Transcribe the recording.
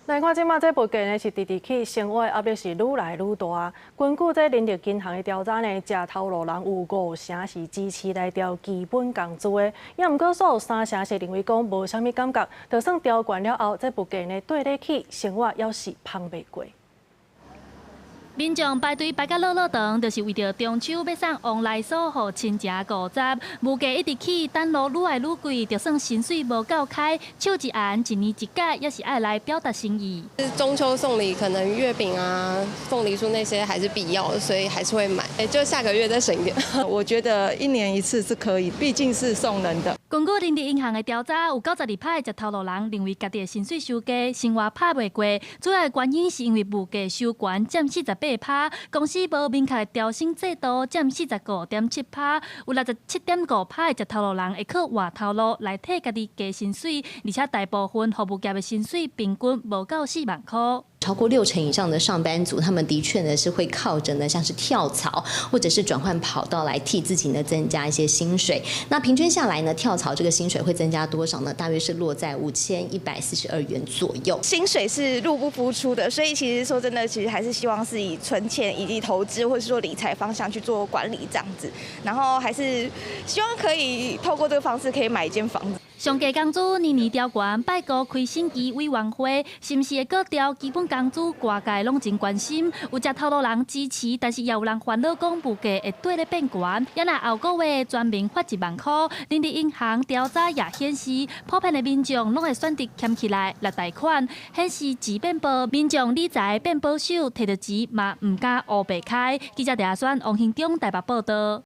来看即马这物价呢是直直起，生活压力是愈来愈大。根据这人力银行的调查呢，食头路人有5成是支持来调基本工资的，也毋过煞有3成是认为讲无啥物感觉。就算调悬了后，这物价呢对得起，生活也是捧袂过。 民众排队排甲落落长，就是为着中秋要送往来所互亲情过节。物价一直起，等路愈来愈贵，就算薪水无够开，手一按一年一改，也是爱来表达心意。中秋送礼，可能月饼啊、凤梨酥那些还是必要的，所以还是会买。就下个月再省一点。我觉得1年1次是可以，毕竟是送人的。根据人力银行的调查，有92%的食头路人认为家己的薪水收低，生活拍袂过。主要的原因是因为物价收悬，占48%，公司无明确的调薪制度，占45.7%。有67.5%的食头路人会靠外头路来替家己加薪水，而且大部分服务业的薪水平均无够4万块。 超过60%以上的上班族，他们的确呢是会靠着呢像是跳槽或者是转换跑道来替自己呢增加一些薪水。那平均下来呢，跳槽这个薪水会增加多少呢？大约是落在5142元左右。薪水是入不敷出的，所以其实说真的，其实还是希望是以存钱以及投资或者是说理财方向去做管理这样子，然后还是希望可以透过这个方式可以买一间房子。 上加工资年年调悬，拜高开审期委员会，是毋是会搁调基本工资？外界拢真关心，有食头路人支持，但是也有人烦恼讲物价会对咧变悬。也若后个月全民发1万块，人力银行调查也显示，普遍的民众拢会选择欠起来来贷款，显示钱变薄，民众理财变保守，摕到钱嘛唔敢乌白开。记者陈亚轩、王兴忠台北报道。